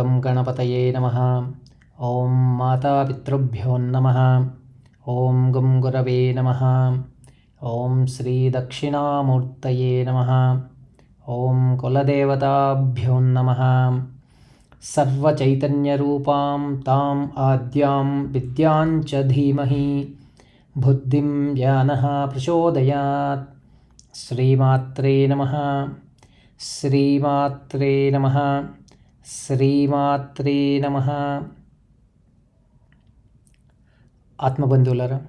గం గణపతయే నమః. ఓం మాతాపితృభ్యో నమః. ఓం గం గురవే నమః. ఓం శ్రీ దక్షిణామూర్తయే నమః. ఓం కులదేవతాభ్యో నమః. సర్వచైతన్యరూపాం తాం ఆద్యాం విద్యాం చ ధీమహి బుద్ధిం జ్ఞానః ప్రచోదయాత్. శ్రీమాత్రే నమః. శ్రీమాత్రే నమః. శ్రీమాత్రే నమః. ఆత్మబంధువులారా,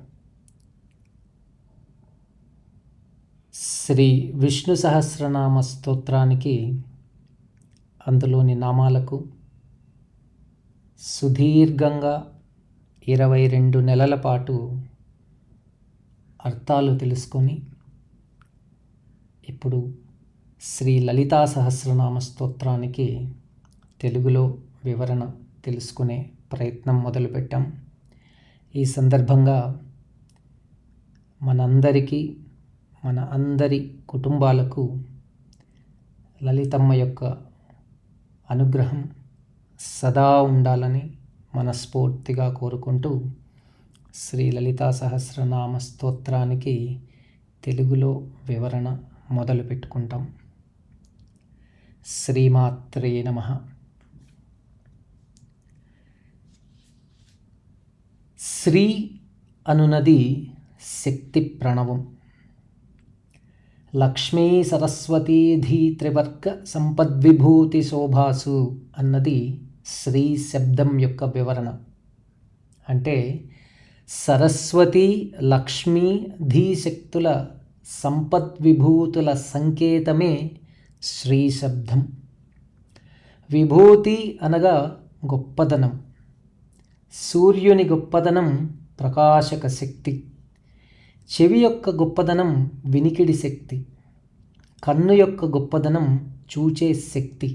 శ్రీ విష్ణు సహస్రనామ స్తోత్రానికి, అందులోని నామాలకు సుదీర్ఘంగా 22 నెలల పాటు అర్థాలు తెలుసుకొని ఇప్పుడు శ్రీ లలితా సహస్రనామ స్తోత్రానికి తెలుగులో వివరణ తెలుసుకునే ప్రయత్నం మొదలుపెట్టాం. ఈ సందర్భంగా మనందరికీ, మన అందరి కుటుంబాలకు లలితమ్మ యొక్క అనుగ్రహం సదా ఉండాలని మనస్ఫూర్తిగా కోరుకుంటూ శ్రీ లలితా సహస్రనామ స్తోత్రానికి తెలుగులో వివరణ మొదలు పెట్టుకుంటాం. శ్రీమాత్రే నమః. శ్రీ అనునది శక్తి ప్రణవం. లక్ష్మీ సరస్వతీ ధీ త్రివర్గ సంపద్విభూతి శోభాసు అన్నది శ్రీ శబ్దం యొక్క వివరణ. అంటే సరస్వతి, లక్ష్మీ, ధీ శక్తుల సంపద్విభూతుల సంకేతమే శ్రీ శబ్దం. విభూతి అనగా గొప్పదనం. సూర్యుని గొప్పదనం ప్రకాశక శక్తి. చెవి యొక్క గొప్పదనం వినికిడి శక్తి. కన్ను యొక్క గొప్పదనం చూచే శక్తి.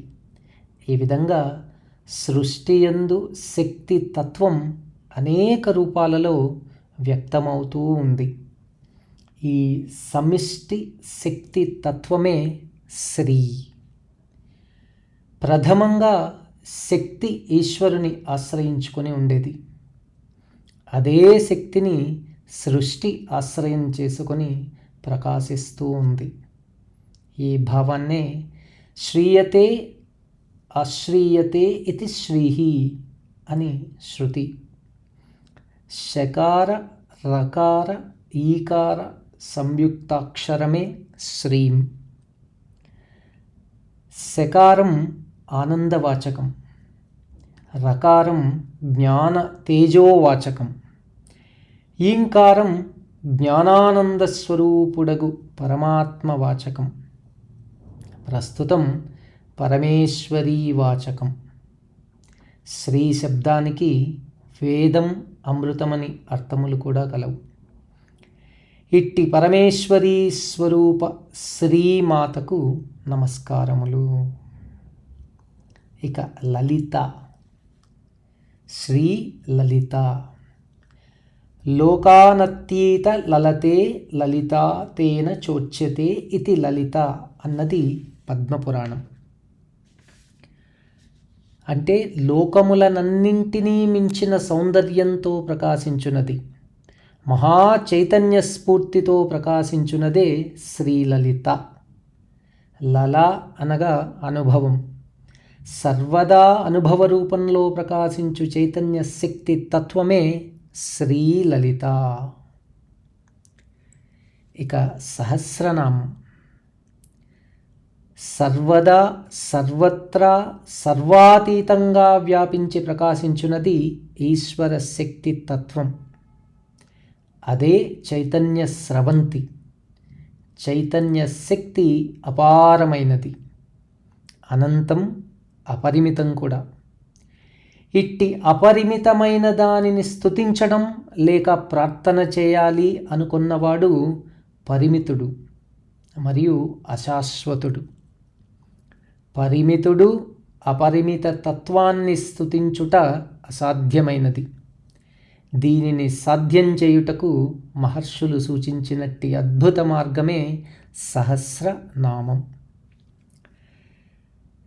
ఈ విధంగా సృష్టియందు శక్తి తత్వం అనేక రూపాలలో వ్యక్తమవుతూ ఉంది. ఈ సమిష్టి శక్తి తత్వమే శ్రీ. ప్రథమంగా శక్తి ఈశ్వరుని ఆశ్రయించుకొని ఉండేది. అదే శక్తిని సృష్టి ఆశ్రయం చేసుకొని ప్రకాశిస్తూ ఉంది. ఈ భావాన్నే శ్రీయతే ఆశ్రీయతే ఇతి శ్రీహి అని శృతి. శకార రకార ఈకార సంయుక్తాక్షరమే శ్రీం. శకారం ఆనందవాచకం, రకారం జ్ఞాన తేజోవాచకం, ఈంకారం జ్ఞానానందస్వరూపుడగు పరమాత్మవాచకం, ప్రస్తుతం పరమేశ్వరీవాచకం. శ్రీ శబ్దానికి వేదం, అమృతమని అర్థములు కూడా కలవు. ఇట్టి పరమేశ్వరీ స్వరూప శ్రీమాతకు నమస్కారములు. ఇక లలిత, శ్రీ లలిత. లోకానతీత లలతే లలిత తేన చోచ్యతే ఇతి లలిత అన్నది పద్మపురాణం. అంటే లోకములనన్నింటినీ మించిన సౌందర్యంతో ప్రకాశించున్నది, మహా చైతన్య స్ఫూర్తితో ప్రకాశించున్నదే శ్రీలలిత. లల అనగా అనుభవం. సర్వదా అనుభవ రూపంలో ప్రకాశించు చైతన్య శక్తి తత్వమే శ్రీలలిత. ఇక సహస్రనామం. సర్వదా, సర్వత్రా, సర్వాతీతంగా వ్యాపించి ప్రకాశించున్నది ఈశ్వర శక్తి తత్వం. అదే చైతన్య స్రవంతి. చైతన్య శక్తి అపారమైనది, అనంతం, అపరిమితం కూడా. ఇట్టి అపరిమితమైన దానిని స్తుతించడం లేక ప్రార్థన చేయాలి అనుకున్నవాడు పరిమితుడు మరియు అశాశ్వతుడు. పరిమితుడు, అపరిమిత తత్వాన్ని స్తుతించుట అసాధ్యమైనది. దీనిని సాధ్యం చేయుటకు మహర్షులు సూచించినట్టి అద్భుత మార్గమే సహస్రనామం.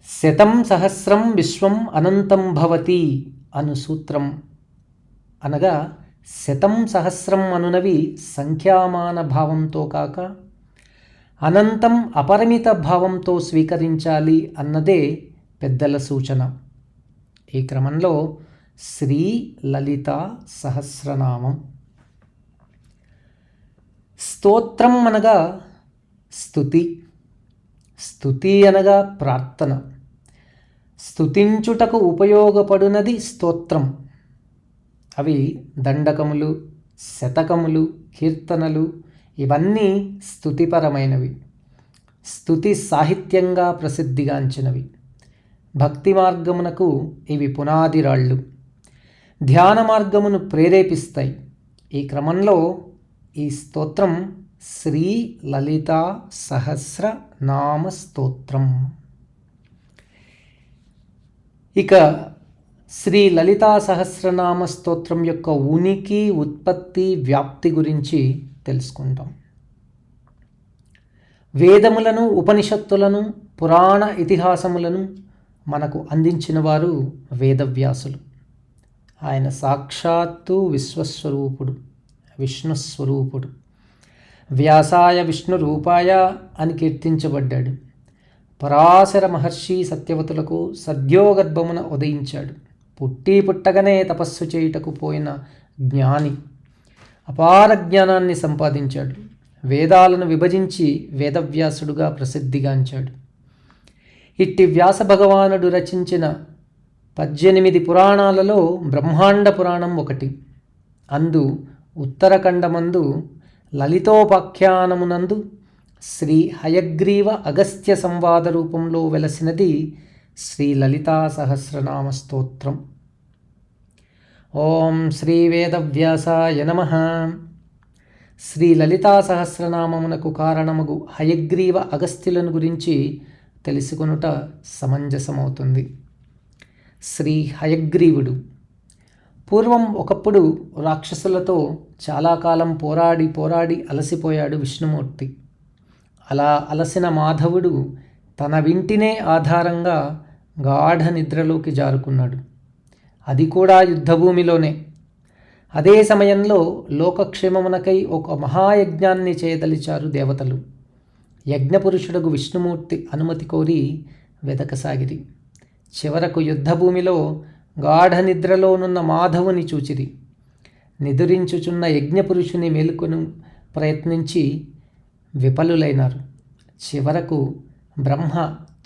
శతం సహస్రం విశ్వం అనంతం భవతి అను సూత్రం అనగా శతం సహస్రం అనునవి సంఖ్యామాన భావంతో కాక అనంతం అపరిమిత భావంతో స్వీకరించాలి అన్నదే పెద్దల సూచన. ఈ క్రమంలో శ్రీ లలితా సహస్రనామం. స్తోత్రం అనగా స్తుతి, స్తుతి అనగా ప్రార్థన. స్తుతించుటకు ఉపయోగపడునది స్తోత్రం. అవి దండకములు, శతకములు, కీర్తనలు ఇవన్నీ స్తుతిపరమైనవి, స్తుతి సాహిత్యంగా ప్రసిద్ధిగాంచినవి. భక్తి మార్గమునకు ఇవి పునాది రాళ్ళు, ధ్యాన మార్గమును ప్రేరేపిస్తాయి. ఈ క్రమంలో ఈ స్తోత్రం శ్రీ లలితా సహస్రనామ స్తోత్రం. ఇక శ్రీ లలితా సహస్రనామ స్తోత్రం యొక్క ఉనికి, ఉత్పత్తి, వ్యాప్తి గురించి తెలుసుకుంటాం. వేదములను, ఉపనిషత్తులను, పురాణ ఇతిహాసములను మనకు అందించిన వారు వేదవ్యాసులు. ఆయన సాక్షాత్తు విశ్వస్వరూపుడు, విష్ణుస్వరూపుడు. వ్యాసాయ విష్ణు రూపాయ అని కీర్తించబడ్డాడు. పరాశర మహర్షి సత్యవతులకు సద్యోగర్భమున ఉదయించాడు. పుట్టగానే తపస్సు చేయుటకు పోయిన జ్ఞాని. అపార జ్ఞానాన్ని సంపాదించాడు. వేదాలను విభజించి వేదవ్యాసుడుగా ప్రసిద్ధిగాంచాడు. ఇట్టి వ్యాస భగవానుడు రచించిన 18 పురాణాలలో బ్రహ్మాండ పురాణం ఒకటి. అందు ఉత్తరఖండమందు లలితోపాఖ్యానమునందు శ్రీ హయగ్రీవ అగస్త్య సంవాద రూపంలో వెలసినది శ్రీ లలితా సహస్రనామ స్తోత్రం. ఓం శ్రీ వేదవ్యాసాయ నమః. శ్రీ లలితా సహస్రనామమునకు కారణమగు హయగ్రీవ అగస్త్యులను గురించి తెలుసుకొనుట సమంజసమవుతుంది. శ్రీ హయగ్రీవుడు పూర్వం ఒకప్పుడు రాక్షసులతో చాలా కాలం పోరాడి అలసిపోయాడు విష్ణుమూర్తి. అలా అలసిన మాధవుడు తన వింటినే ఆధారంగా గాఢ నిద్రలోకి జారుకున్నాడు. అది కూడా యుద్ధభూమిలోనే. అదే సమయంలో లోకక్షేమమునకై ఒక మహాయజ్ఞాన్ని చేయదలిచారు దేవతలు. యజ్ఞపురుషుడగు విష్ణుమూర్తి అనుమతి కోరి వెదకసాగిరి. చివరకు యుద్ధభూమిలో గాఢ నిద్రలోనున్న మాధవుని చూచిరి. నిదురించుచున్న యజ్ఞపురుషుని మేలుకొను ప్రయత్నించి విఫలులైనారు. చివరకు బ్రహ్మ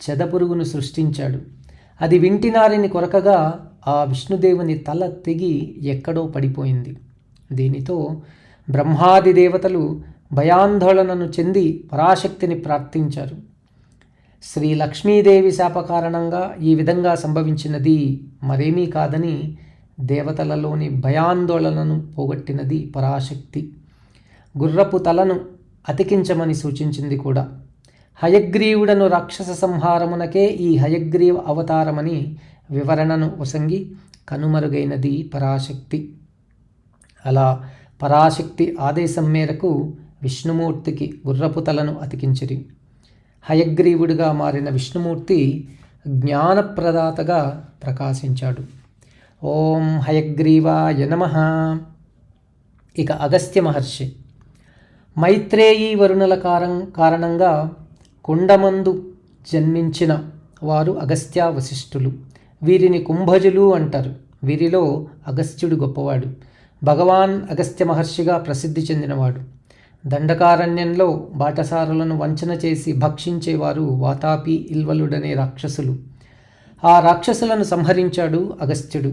చెదపురుగును సృష్టించాడు. అది వింటినారిని కొరకగా ఆ విష్ణుదేవుని తల తెగి ఎక్కడో పడిపోయింది. దీనితో బ్రహ్మాది దేవతలు భయాందోళనను చెంది పరాశక్తిని ప్రార్థించారు. శ్రీ లక్ష్మీదేవి శాప కారణంగా ఈ విధంగా సంభవించినది మరేమీ కాదని దేవతలలోని భయాందోళనను పోగొట్టినది పరాశక్తి. గుర్రపు తలను అతికించమని సూచించింది కూడా. హయగ్రీవుడను రాక్షస సంహారమునకే ఈ హయగ్రీవ అవతారమని వివరణను ఒసంగి కనుమరుగైనది పరాశక్తి. అలా పరాశక్తి ఆదేశం మేరకు విష్ణుమూర్తికి గుర్రపు తలను అతికించిరి. హయగ్రీవుడిగా మారిన విష్ణుమూర్తి జ్ఞానప్రదాతగా ప్రకాశించాడు. ఓం హయగ్రీవాయ నమః. ఇక అగస్త్య మహర్షి మైత్రేయీ వరుణుల కారణంగా కుండమందు జన్మించిన వారు అగస్త్య వశిష్ఠులు. వీరిని కుంభజులు అంటారు. వీరిలో అగస్త్యుడు గొప్పవాడు. భగవాన్ అగస్త్య మహర్షిగా ప్రసిద్ధి చెందినవాడు. దండకారణ్యంలో బాటసారులను వంచన చేసి భక్షించేవారు వాతాపి, ఇల్వలుడనే రాక్షసులు. ఆ రాక్షసులను సంహరించాడు అగస్త్యుడు.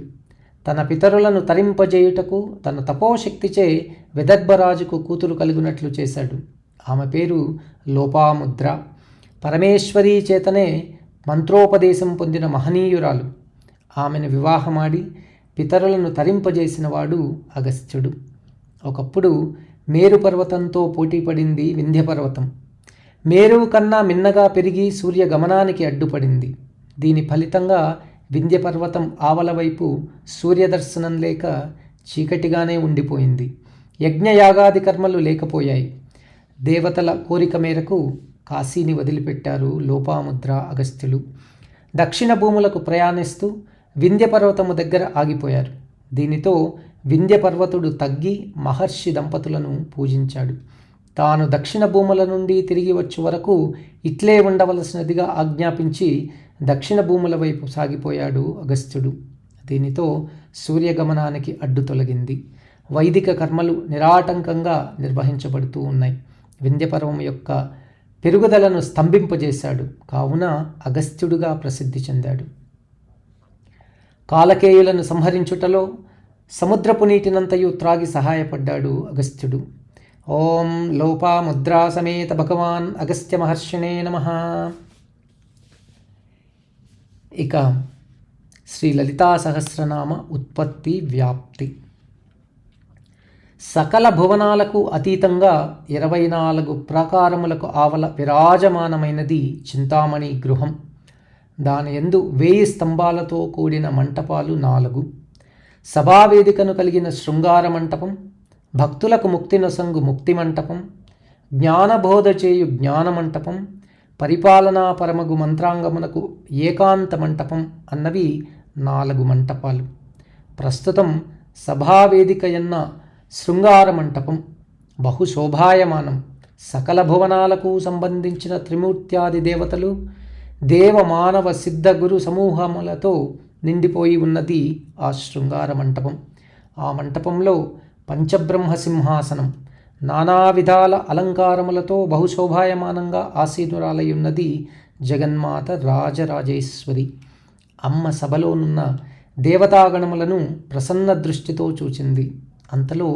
తన పితరులను తరింపజేయుటకు తన తపోశక్తిచే విదర్భరాజుకు కూతురు కలుగునట్లు చేశాడు. ఆమె పేరు లోపాముద్ర. పరమేశ్వరీ చేతనే మంత్రోపదేశం పొందిన మహనీయురాలు. ఆమెను వివాహమాడి పితరులను తరింపజేసినవాడు అగస్త్యుడు. ఒకప్పుడు మేరు పర్వతంతో పోటీపడింది వింధ్యపర్వతం. మేరువు కన్నా మిన్నగా పెరిగి సూర్య గమనానికి అడ్డుపడింది. దీని ఫలితంగా వింధ్యపర్వతం ఆవల వైపు సూర్యదర్శనం లేక చీకటిగానే ఉండిపోయింది. యజ్ఞయాగాది కర్మలు లేకపోయాయి. దేవతల కోరిక మేరకు కాశీని వదిలిపెట్టారు లోపాముద్ర, అగస్త్యులు. దక్షిణ భూములకు ప్రయాణిస్తూ వింధ్య పర్వతము దగ్గర ఆగిపోయారు. దీనితో వింధ్య పర్వతుడు తగ్గి మహర్షి దంపతులను పూజించాడు. తాను దక్షిణ భూముల నుండి తిరిగి వచ్చే వరకు ఇట్లే ఉండవలసినదిగా ఆజ్ఞాపించి దక్షిణ భూముల వైపు సాగిపోయాడు అగస్త్యుడు. దీనితో సూర్యగమనానికి అడ్డు తొలగింది. వైదిక కర్మలు నిరాటంకంగా నిర్వహించబడుతూ ఉన్నాయి. వింధ్యపర్వం యొక్క పెరుగుదలను స్తంభింపజేశాడు. కావున అగస్త్యుడుగా ప్రసిద్ధి చెందాడు. కాలకేయులను సంహరించుటలో సముద్రపు నీటినంతయు త్రాగి సహాయపడ్డాడు అగస్త్యుడు. ఓం లోపాముద్రా సమేత భగవాన్ అగస్త్య మహర్షిణే నమః. ఇక శ్రీ లలితా సహస్రనామ ఉత్పత్తి వ్యాప్తి. సకల భువనాలకు అతీతంగా 24 ప్రాకారములకు ఆవల విరాజమానమైనది చింతామణి గృహం. దాని యందు 1000 స్తంభాలతో కూడిన మంటపాలు 4, సభావేదికను కలిగిన శృంగార మంటపం, భక్తులకు ముక్తి నొసంగు ముక్తి మంటపం, జ్ఞానబోధ చేయు జ్ఞాన మంటపం, పరిపాలనా పరమగు మంత్రాంగమునకు ఏకాంత మంటపం అన్నవి 4 మంటపాలు. ప్రస్తుతం సభావేదికయన్న శృంగార మంటపం బహుశోభాయమానం. సకల భువనాలకు సంబంధించిన త్రిమూర్త్యాది దేవతలు, దేవమానవ సిద్ధ గురు సమూహములతో నిండిపోయి ఉన్నది ఆ శృంగార మంటపం. ఆ మంటపంలో పంచబ్రహ్మ సింహాసనం నానా విధాల అలంకారములతో బహుశోభాయమానంగా ఆసీనురాలై ఉన్నది జగన్మాత రాజరాజేశ్వరి. అమ్మ సభలోనున్న దేవతాగణములను ప్రసన్న దృష్టితో చూచింది. అంతలో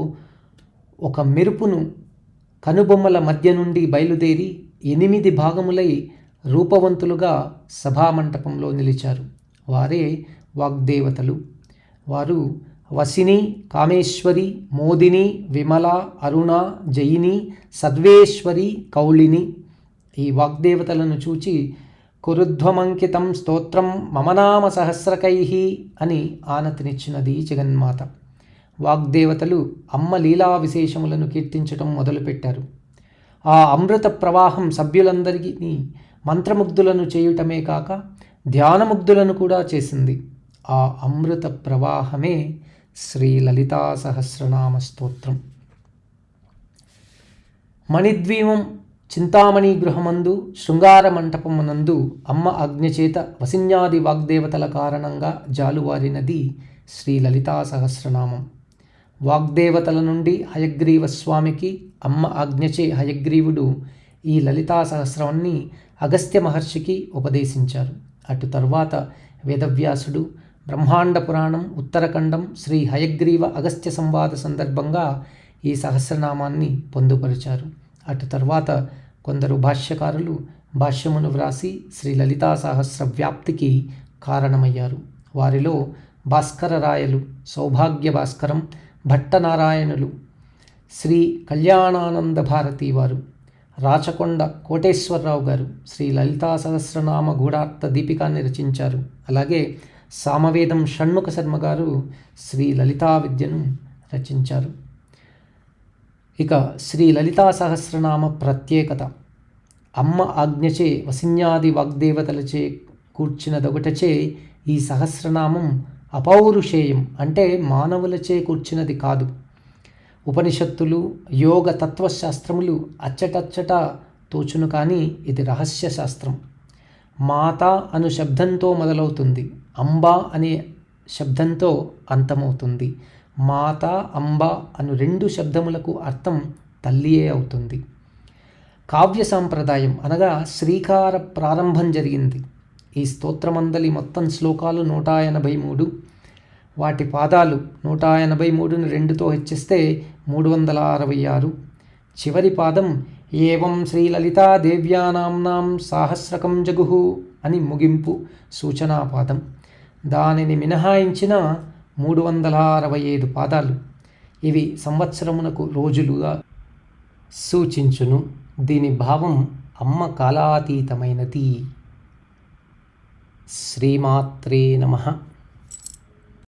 ఒక మెరుపును కనుబొమ్మల మధ్య నుండి బయలుదేరి 8 భాగములై రూపవంతులుగా సభామంటపంలో నిలిచారు. వారే వాగ్దేవతలు. వారు వసిని, కామేశ్వరి, మోదిని, విమల, అరుణ, జయిని, సద్వేశ్వరి, కౌళిని. ఈ వాగ్దేవతలను చూచి కురుధ్వమంకితం స్తోత్రం మమనామ సహస్రకైః అని ఆనతినిచ్చినది జగన్మాత. వాగ్దేవతలు అమ్మ లీలా విశేషములను కీర్తించటం మొదలుపెట్టారు. ఆ అమృత ప్రవాహం సభ్యులందరినీ మంత్రముగ్ధులను చేయుటమే కాక ధ్యానముగ్ధులను కూడా చేసింది. ఆ అమృత ప్రవాహమే శ్రీ లలితా సహస్రనామ స్తోత్రం. మణిద్వీపం చింతామణి గృహమందు శృంగార మంటపమునందు అమ్మ ఆజ్ఞచేత వసిన్యాది వాగ్దేవతల కారణంగా జాలువారినది శ్రీ లలితా సహస్రనామం. వాగ్దేవతల నుండి హయగ్రీవ స్వామికి అమ్మ ఆజ్ఞచే హయగ్రీవుడు ఈ లలితా సహస్రాన్ని అగస్త్య మహర్షికి ఉపదేశించారు. అటు తర్వాత వేదవ్యాసుడు బ్రహ్మాండ పురాణం, ఉత్తరఖండం, శ్రీ హయగ్రీవ అగస్త్య సంవాద సందర్భంగా ఈ సహస్రనామాన్ని పొందుపరిచారు. అటు తర్వాత కొందరు భాష్యకారులు భాష్యమును వ్రాసి శ్రీ లలితా సహస్ర వ్యాప్తికి కారణమయ్యారు. వారిలో భాస్కరరాయలు, సౌభాగ్య భాస్కరం, భట్టనారాయణులు, శ్రీ కళ్యాణానంద భారతి వారు, రాచకొండ కోటేశ్వరరావు గారు శ్రీ లలితా సహస్రనామ గూఢార్థ దీపికాన్ని రచించారు. అలాగే సామవేదం షణ్ముఖ శర్మ గారు శ్రీ లలితా విద్యను రచించారు. ఇక శ్రీ లలితా సహస్రనామ ప్రత్యేకత. అమ్మ ఆజ్ఞచే వసిన్యాది వాగ్దేవతలచే కూర్చున్నదొకటచే ఈ సహస్రనామం అపౌరుషేయం, అంటే మానవులచే కూర్చున్నది కాదు. ఉపనిషత్తులు, యోగ తత్వశాస్త్రములు అచ్చటచ్చట తోచును, కానీ ఇది రహస్య శాస్త్రం. మాత అను శబ్దంతో మొదలవుతుంది, అంబ అనే శబ్దంతో అంతమవుతుంది. మాత, అంబ అను 2 శబ్దములకు అర్థం తల్లియే అవుతుంది. కావ్య సాంప్రదాయం అనగా శ్రీకార ప్రారంభం జరిగింది. ఈ స్తోత్రమందలి మొత్తం శ్లోకాలు 183. వాటి పాదాలు 183ని 2తో హెచ్చిస్తే 366. చివరి పాదం ఏవం శ్రీలలితా దేవ్యానాంనాం సాహస్రకం జగుః అని ముగింపు సూచనా పాదం. దానిని మినహాయించిన 365 పాదాలు. ఇవి సంవత్సరమునకు రోజులుగా సూచించును. దీని భావం అమ్మ కాలాతీతమైనది. శ్రీమాత్రే నమః.